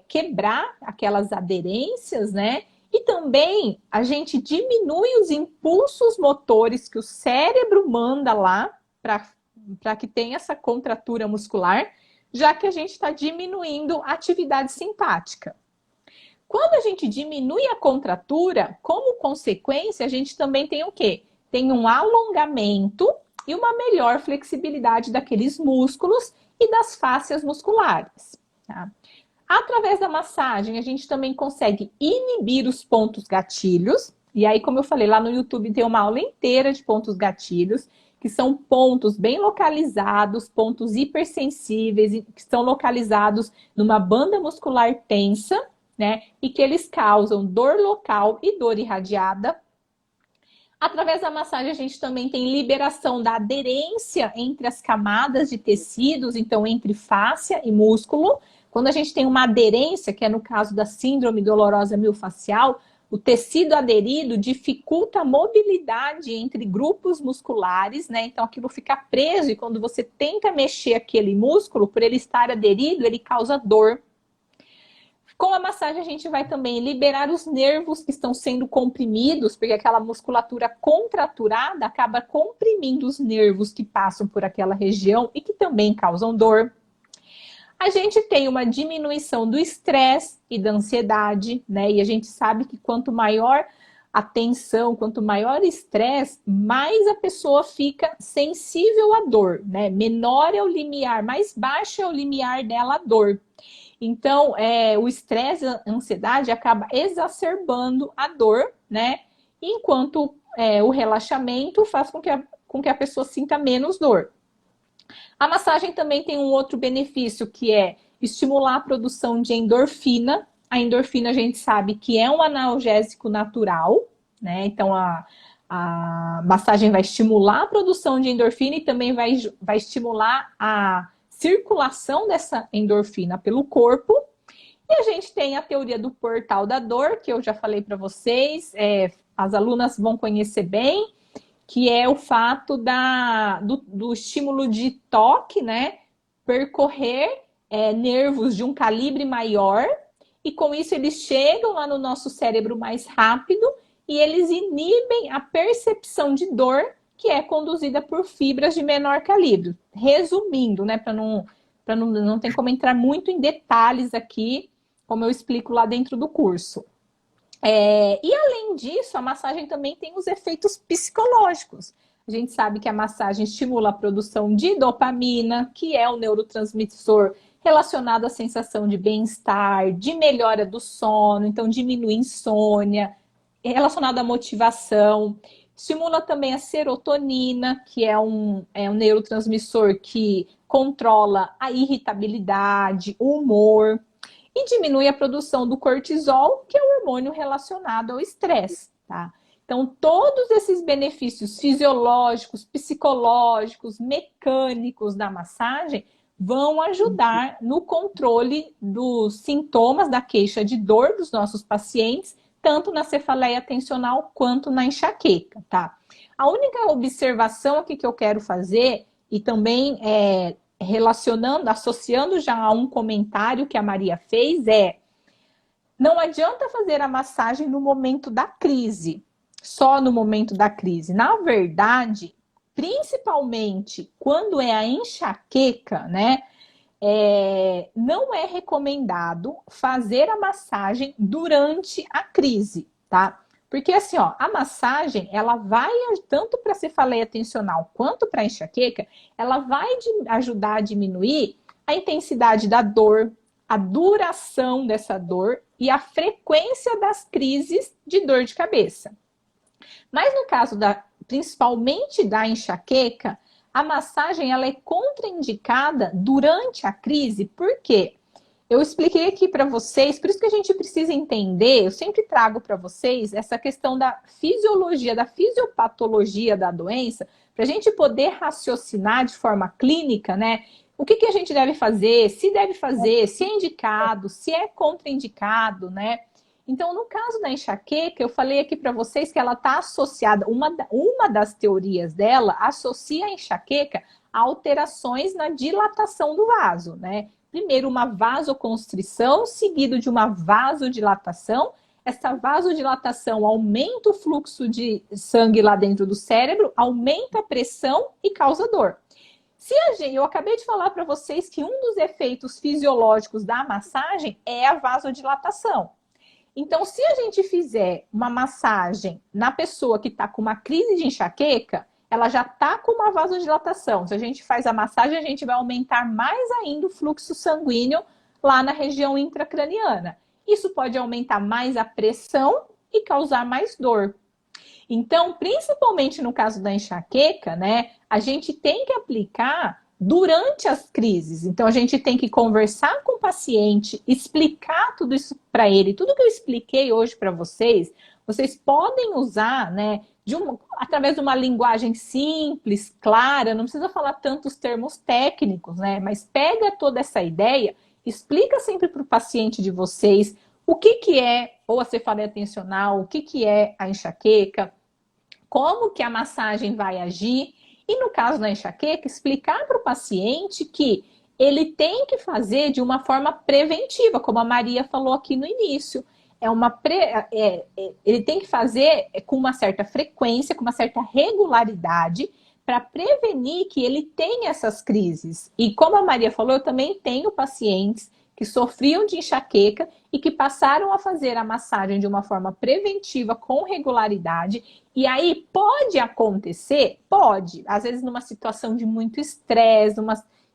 quebrar aquelas aderências, né? E também a gente diminui os impulsos motores que o cérebro manda lá para que tenha essa contratura muscular, já que a gente está diminuindo a atividade simpática. Quando a gente diminui a contratura, como consequência, a gente também tem o quê? Tem um alongamento e uma melhor flexibilidade daqueles músculos e das fáscias musculares. Tá? Através da massagem, a gente também consegue inibir os pontos gatilhos. E aí, como eu falei, lá no YouTube tem uma aula inteira de pontos gatilhos, que são pontos bem localizados, pontos hipersensíveis, que estão localizados numa banda muscular tensa, né? E que eles causam dor local e dor irradiada. Através da massagem, a gente também tem liberação da aderência entre as camadas de tecidos, então entre fáscia e músculo. Quando a gente tem uma aderência, que é no caso da síndrome dolorosa miofascial, o tecido aderido dificulta a mobilidade entre grupos musculares, né? Então aquilo fica preso e quando você tenta mexer aquele músculo, por ele estar aderido, ele causa dor. Com a massagem, a gente vai também liberar os nervos que estão sendo comprimidos, porque aquela musculatura contraturada acaba comprimindo os nervos que passam por aquela região e que também causam dor. A gente tem uma diminuição do estresse e da ansiedade, né? E a gente sabe que quanto maior a tensão, quanto maior o estresse, mais a pessoa fica sensível à dor, né? Menor é o limiar, mais baixo é o limiar dela à dor. Então, o estresse e a ansiedade acaba exacerbando a dor, né? Enquanto o relaxamento faz com que a pessoa sinta menos dor. A massagem também tem um outro benefício, que é estimular a produção de endorfina. A endorfina a gente sabe que é um analgésico natural, né? Então, a massagem vai estimular a produção de endorfina e também vai estimular a circulação dessa endorfina pelo corpo. E a gente tem a teoria do portal da dor, que eu já falei para vocês, as alunas vão conhecer bem, que é o fato do estímulo de toque, né? Percorrer nervos de um calibre maior, e com isso eles chegam lá no nosso cérebro mais rápido e eles inibem a percepção de dor, que é conduzida por fibras de menor calibre. Resumindo, né, para não ter como entrar muito em detalhes aqui, como eu explico lá dentro do curso. E além disso, a massagem também tem os efeitos psicológicos. A gente sabe que a massagem estimula a produção de dopamina, que é o neurotransmissor relacionado à sensação de bem-estar, de melhora do sono, então diminui insônia, relacionado à motivação. Estimula também a serotonina, que é um neurotransmissor que controla a irritabilidade, o humor, e diminui a produção do cortisol, que é o hormônio relacionado ao estresse, tá? Então, todos esses benefícios fisiológicos, psicológicos, mecânicos da massagem vão ajudar no controle dos sintomas da queixa de dor dos nossos pacientes, tanto na cefaleia tensional quanto na enxaqueca, tá? A única observação aqui que eu quero fazer, e também relacionando, associando já a um comentário que a Maria fez, não adianta fazer a massagem no momento da crise, só no momento da crise. Na verdade, principalmente quando é a enxaqueca, né? Não é recomendado fazer a massagem durante a crise, tá? Porque assim, ó, a massagem, ela vai, tanto para a cefaleia tensional quanto para a enxaqueca, ela vai ajudar a diminuir a intensidade da dor, a duração dessa dor e a frequência das crises de dor de cabeça. Mas no caso principalmente da enxaqueca, a massagem ela é contraindicada durante a crise, por quê? Eu expliquei aqui para vocês, por isso que a gente precisa entender, eu sempre trago para vocês essa questão da fisiologia, da fisiopatologia da doença, para a gente poder raciocinar de forma clínica, né? O que a gente deve fazer, se é indicado, se é contraindicado, né? Então, no caso da enxaqueca, eu falei aqui para vocês que ela está associada, uma das teorias dela associa a enxaqueca a alterações na dilatação do vaso, né? Primeiro, uma vasoconstrição, seguido de uma vasodilatação. Essa vasodilatação aumenta o fluxo de sangue lá dentro do cérebro, aumenta a pressão e causa dor. Eu acabei de falar para vocês que um dos efeitos fisiológicos da massagem é a vasodilatação. Então, se a gente fizer uma massagem na pessoa que está com uma crise de enxaqueca, ela já está com uma vasodilatação. Se a gente faz a massagem, a gente vai aumentar mais ainda o fluxo sanguíneo lá na região intracraniana. Isso pode aumentar mais a pressão e causar mais dor. Então, principalmente no caso da enxaqueca, né, a gente tem que aplicar durante as crises. Então, a gente tem que conversar com o paciente, explicar tudo isso para ele. Tudo que eu expliquei hoje para vocês, vocês podem usar, né, através de uma linguagem simples, clara, não precisa falar tantos termos técnicos, né, mas pega toda essa ideia, explica sempre para o paciente de vocês o que é ou a cefaleia tensional, o que é a enxaqueca, como que a massagem vai agir. E no caso da enxaqueca, explicar para o paciente que ele tem que fazer de uma forma preventiva, como a Maria falou aqui no início. Ele tem que fazer com uma certa frequência, com uma certa regularidade, para prevenir que ele tenha essas crises. E como a Maria falou, eu também tenho pacientes que sofriam de enxaqueca e que passaram a fazer a massagem de uma forma preventiva, com regularidade. E aí pode acontecer? Pode. Às vezes numa situação de muito estresse,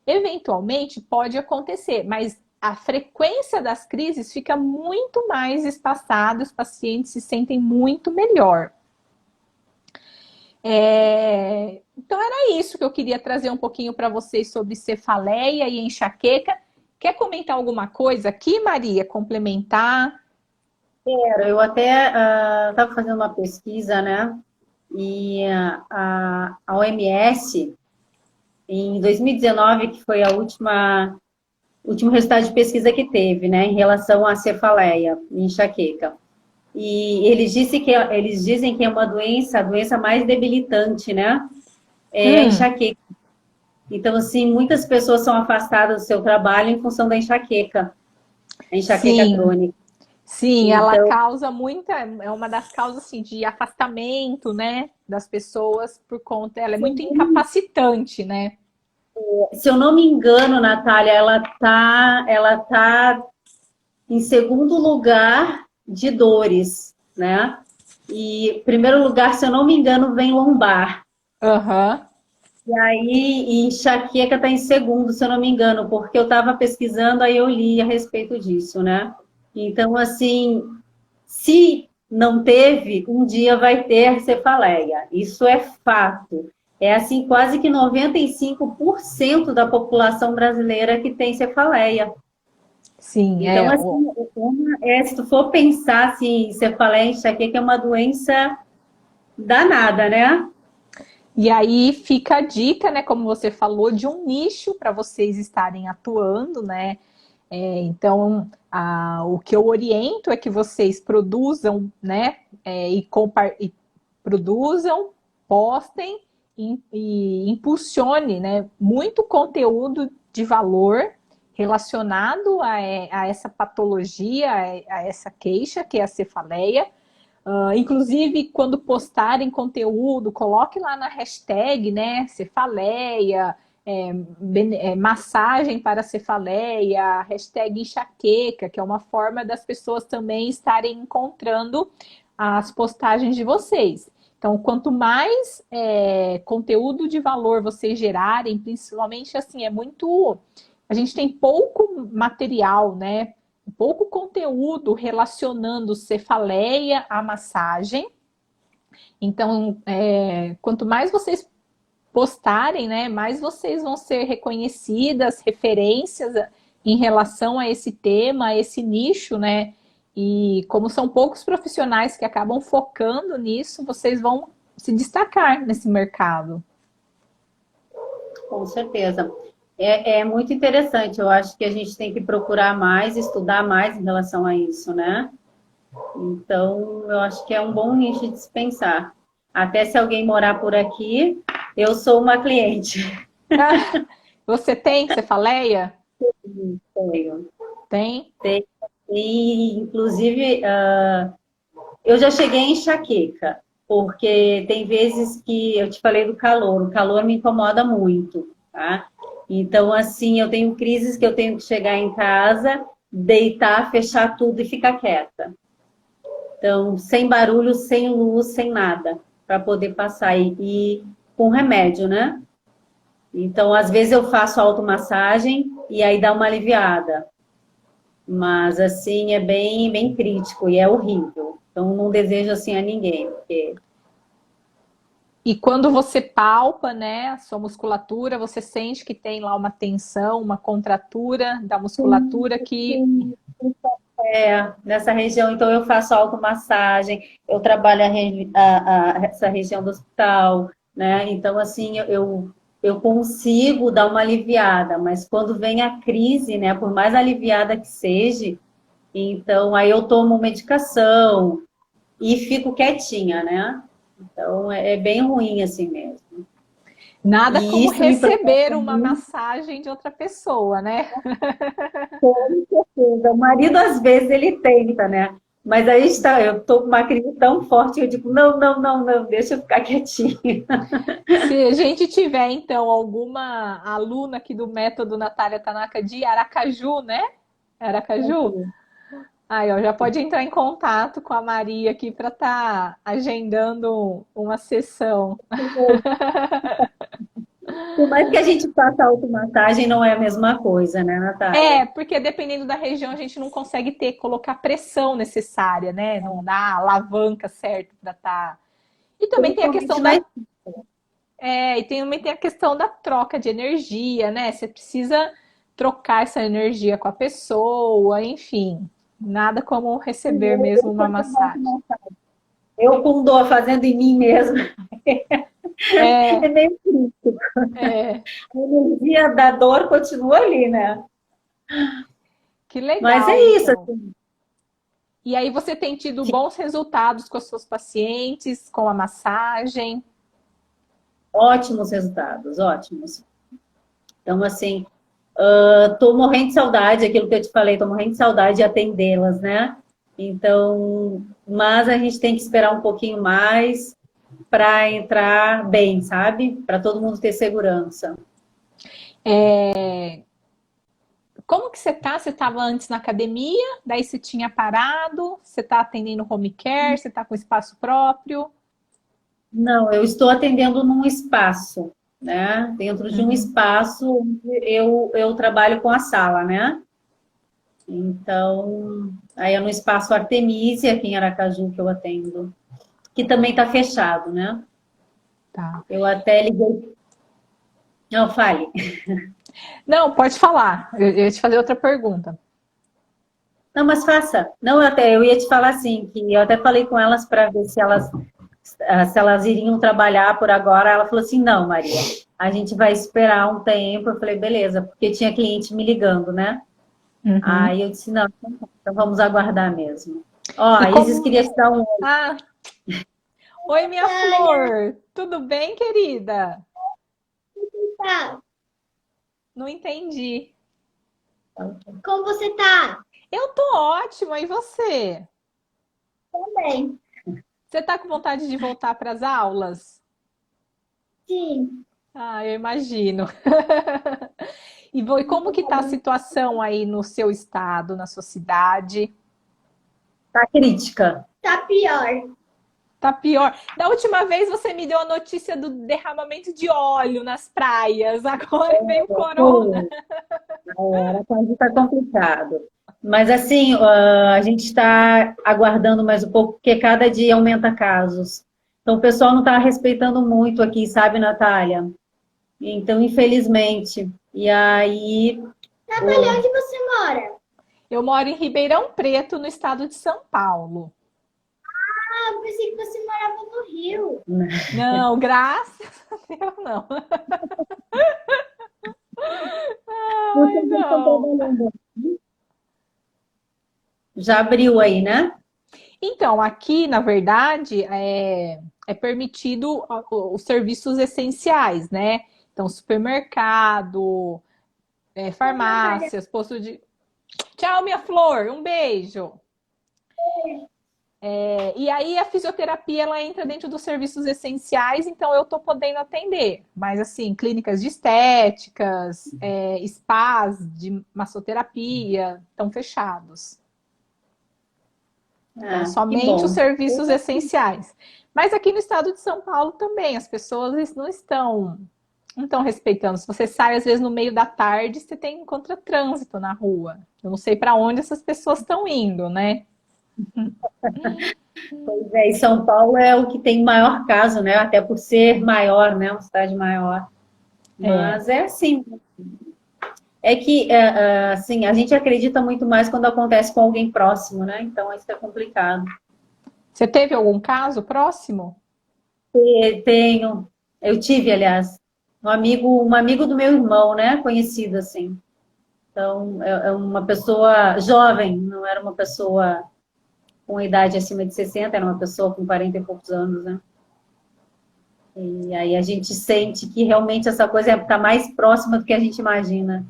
eventualmente pode acontecer, mas a frequência das crises fica muito mais espaçada, os pacientes se sentem muito melhor. Então era isso que eu queria trazer um pouquinho para vocês sobre cefaleia e enxaqueca. Quer comentar alguma coisa aqui, Maria? Complementar? Quero. Eu até estava fazendo uma pesquisa, né? E a OMS, em 2019, que foi o último resultado de pesquisa que teve, né? Em relação à cefaleia e enxaqueca. E eles dizem que é a doença mais debilitante, né? É a enxaqueca. Então, assim, muitas pessoas são afastadas do seu trabalho em função da enxaqueca. A enxaqueca crônica. Sim, então, ela causa é uma das causas, assim, de afastamento, né, das pessoas por conta, ela é muito incapacitante, né? Se eu não me engano, Natália, ela tá em segundo lugar de dores, né? E primeiro lugar, se eu não me engano, vem lombar. E aí, enxaqueca está em segundo, se eu não me engano, porque eu estava pesquisando, aí eu li a respeito disso, né? Então, assim, se não teve, um dia vai ter cefaleia. Isso é fato. É assim, quase que 95% da população brasileira que tem cefaleia. Sim, então, assim, se tu for pensar assim, cefaleia, enxaqueca é uma doença danada, né? E aí fica a dica, né, como você falou, de um nicho para vocês estarem atuando, né? Então, o que eu oriento é que vocês produzam, né, e produzam, postem e impulsione, né, muito conteúdo de valor relacionado a essa patologia, a essa queixa, que é a cefaleia. Inclusive, quando postarem conteúdo, coloque lá na hashtag, né, cefaleia, massagem para cefaleia, hashtag enxaqueca, que é uma forma das pessoas também estarem encontrando as postagens de vocês. Então, quanto mais conteúdo de valor vocês gerarem, principalmente assim, a gente tem pouco material, né? Pouco conteúdo relacionando cefaleia à massagem. Então, quanto mais vocês postarem, né, mais vocês vão ser reconhecidas, referências em relação a esse tema, a esse nicho, né? E como são poucos profissionais que acabam focando nisso, vocês vão se destacar nesse mercado. Com certeza. É muito interessante. Eu acho que a gente tem que procurar mais, estudar mais em relação a isso, né? Então, eu acho que é um bom nicho de se pensar. Até se alguém morar por aqui, eu sou uma cliente. Você tem cefaleia? Tenho. Tem? Tem. E, inclusive, eu já cheguei em enxaqueca, porque tem vezes que eu te falei do calor, o calor me incomoda muito. tá? Então, assim, eu tenho crises que eu tenho que chegar em casa, deitar, fechar tudo e ficar quieta. Então, sem barulho, sem luz, sem nada, para poder passar. E com remédio, né? Então, às vezes eu faço automassagem e aí dá uma aliviada. Mas, assim, é bem, bem crítico e é horrível. Então, não desejo assim a ninguém, porque E quando você palpa, né, a sua musculatura, você sente que tem lá uma tensão, uma contratura da musculatura que nessa região, então eu faço automassagem, eu trabalho essa região do hospital, né? Então, assim, eu consigo dar uma aliviada, mas quando vem a crise, né, por mais aliviada que seja, então aí eu tomo medicação e fico quietinha, né? Então é bem ruim assim mesmo. nada E como isso me receber preocupa uma muito. massagem de outra pessoa, né? Com certeza. O marido, às vezes, ele tenta, né? Mas aí está, eu estou com uma crise tão forte, eu digo, não, não, não, não, deixa eu ficar quietinha. Se a gente tiver, então, alguma aluna aqui do método Natália Tanaka de Aracaju, né? Aracaju? Aí, ó, já pode entrar em contato com a Maria aqui para estar agendando uma sessão. Por mais que a gente faça automassagem, não é a mesma coisa, né, Natália? É, porque dependendo da região, a gente não consegue colocar a pressão necessária, né? Não dá a alavanca certa para estar. E também tem a Principalmente questão mais. também tem a questão da troca de energia, né? Você precisa trocar essa energia com a pessoa, enfim. Nada como receber mesmo uma massagem. Eu com dor fazendo em mim mesma, é É, meio crítico. é, A energia da dor continua ali, né? que Mas é legal, isso, então. assim. E aí você tem tido bons resultados com os seus pacientes, com a massagem? Ótimos resultados, ótimos. Então, assim, tô morrendo de saudade, aquilo que eu te falei, tô morrendo de saudade de atendê-las, né? Então, mas a gente tem que esperar um pouquinho mais para entrar bem, sabe? Para todo mundo ter segurança. Como que você tá? Você estava antes na academia, daí você tinha parado, você está atendendo home care, você está com espaço próprio? Não, eu estou atendendo num espaço, né? Dentro de um Uhum. espaço onde eu trabalho com a sala, né? Então, aí é no espaço Artemisia, aqui em Aracaju, que eu atendo, que também está fechado, né? Tá. Eu até liguei. Não, fale. Não, pode falar. Eu ia te fazer outra pergunta. Não, mas faça. Não, eu ia te falar assim, que eu até falei com elas para ver se elas iriam trabalhar por agora. Ela falou assim, não, Maria, a gente vai esperar um tempo. Eu falei, beleza, porque tinha cliente me ligando, né? Uhum. Aí eu disse, não, então vamos aguardar mesmo. Ó, E a Isis como. queria te dar um... Ah, oi, minha flor! Tudo bem, querida? Tá. Não entendi. Como você tá? Eu tô ótima, e você? Também. Você tá com vontade de voltar para as aulas? Sim. Ah, eu imagino. E como que tá a situação aí no seu estado, na sua cidade? Tá crítica. Tá pior. Tá pior. Da última vez você me deu a notícia do derramamento de óleo nas praias, agora veio o corona. Era quando está complicado. Mas assim, a gente está aguardando mais um pouco, porque cada dia aumenta casos. Então, o pessoal não está respeitando muito aqui, sabe, Natália? Então, infelizmente. E aí, Natália, onde você mora? Eu moro em Ribeirão Preto, no estado de São Paulo. Ah, eu pensei que você morava no Rio. Não, graças a Deus, não. Ai, vocês já estão não. trabalhando. Já abriu aí, né? Então, aqui, na verdade, é permitido os serviços essenciais, né? Então, supermercado, Oi, Natália. farmácias, posto de. Tchau, minha flor, um beijo. E aí a fisioterapia ela entra dentro dos serviços essenciais, então eu estou podendo atender. Mas assim, clínicas de estéticas, spas de massoterapia estão fechados. Então, Que somente os bom. serviços essenciais. Mas aqui no estado de São Paulo também, as pessoas não estão respeitando. Se você sai, às vezes, no meio da tarde, você encontra trânsito na rua. Eu não sei para onde essas pessoas estão indo, né? Pois é, e São Paulo é o que tem maior caso, né? Até por ser maior, né? Uma cidade maior. É. Mas é assim. É que, assim, a gente acredita muito mais quando acontece com alguém próximo, né? Então, isso é complicado. Você teve algum caso próximo? Eu tive, aliás, um amigo do meu irmão, né? Conhecido, assim. Então, é uma pessoa jovem, não era uma pessoa com idade acima de 60, era uma pessoa com 40 e poucos anos, né? E aí a gente sente que realmente essa coisa está mais próxima do que a gente imagina.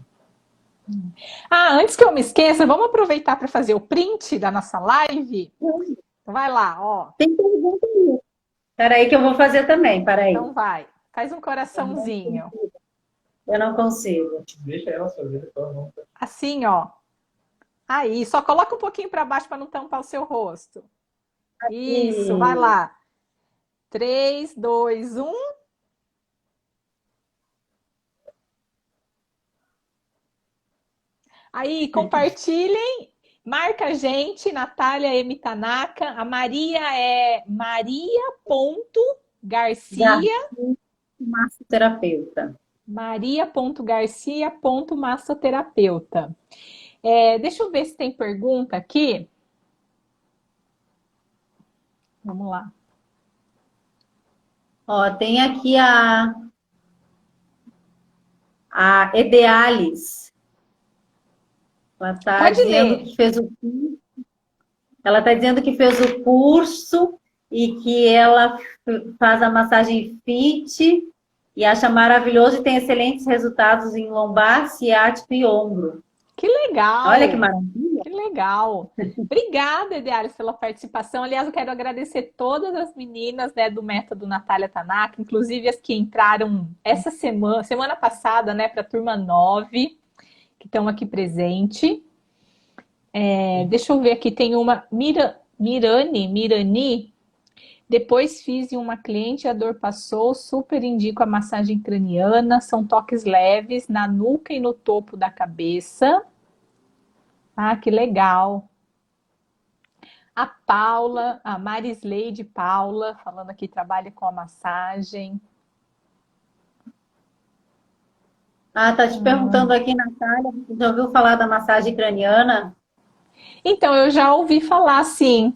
Antes que eu me esqueça, vamos aproveitar para fazer o print da nossa live? Então vai lá, ó. Tem pergunta aí. Espera aí que eu vou fazer também, para aí. Então vai. Faz um coraçãozinho. Eu não consigo. Deixa ela fazer, depois não. Assim, ó. Aí, só coloca um pouquinho para baixo para não tampar o seu rosto. Isso, vai lá. 3, 2, 1. Aí, compartilhem. Marca a gente, Natália M. Tanaka. A Maria é Maria.Garcia. Massoterapeuta. Maria.Garcia.massoterapeuta. Deixa eu ver se tem pergunta aqui. Vamos lá. Ó, tem aqui a Edealis. Ela está dizendo que fez o curso. Ela está dizendo que fez o curso e que ela faz a massagem fit e acha maravilhoso e tem excelentes resultados em lombar, ciático e ombro. Que legal! Olha que maravilha! Que legal! Obrigada, Idealis, pela participação. Aliás, eu quero agradecer todas as meninas, né, do Método Natália Tanaka, inclusive as que entraram essa semana passada, né, para a turma 9, que estão aqui presente. Deixa eu ver aqui, tem uma Mirani. Depois fiz em uma cliente, a dor passou, super indico a massagem craniana, são toques leves na nuca e no topo da cabeça. Que legal. A Paula, a Marisleide Paula, falando aqui, trabalha com a massagem. Tá te perguntando aqui, Natália, você já ouviu falar da massagem craniana? Então, eu já ouvi falar, sim.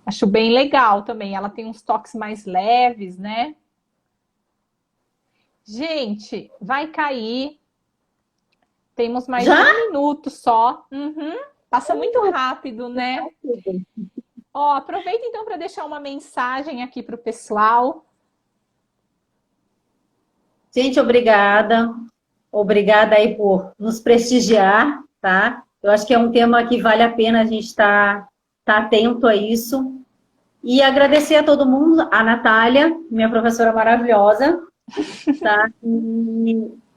Acho bem legal também. Ela tem uns toques mais leves, né? Gente, vai cair. Temos mais Já? 1 minuto só. Passa muito rápido, né? Ó, aproveita então para deixar uma mensagem aqui para o pessoal. Gente, obrigada. Obrigada aí por nos prestigiar, tá? Eu acho que é um tema que vale a pena a gente estar atento a isso. E agradecer a todo mundo, a Natália, minha professora maravilhosa, tá?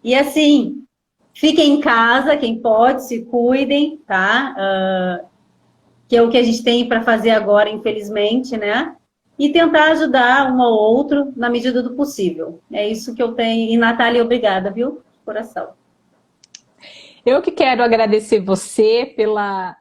E assim, fiquem em casa, quem pode, se cuidem, tá? Que é o que a gente tem para fazer agora, infelizmente, né? E tentar ajudar um ao outro na medida do possível. É isso que eu tenho. E, Natália, obrigada, viu? De coração. Eu que quero agradecer você pela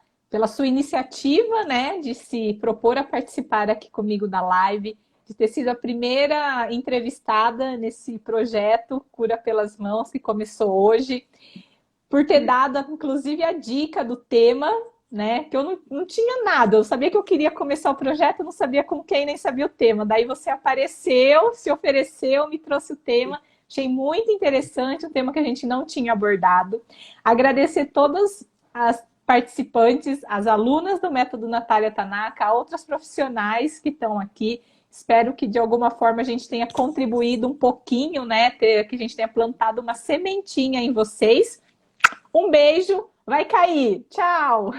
sua iniciativa, né, de se propor a participar aqui comigo da live, de ter sido a primeira entrevistada nesse projeto Cura pelas Mãos, que começou hoje, por ter dado, inclusive, a dica do tema, né, que eu não tinha nada, eu sabia que eu queria começar o projeto, eu não sabia com quem, nem sabia o tema, daí você apareceu, se ofereceu, me trouxe o tema. Achei muito interessante, um tema que a gente não tinha abordado. Agradecer todas as participantes, as alunas do Método Natália Tanaka, outras profissionais que estão aqui. Espero que, de alguma forma, a gente tenha contribuído um pouquinho, né? Que a gente tenha plantado uma sementinha em vocês. Um beijo, vai cair. Tchau!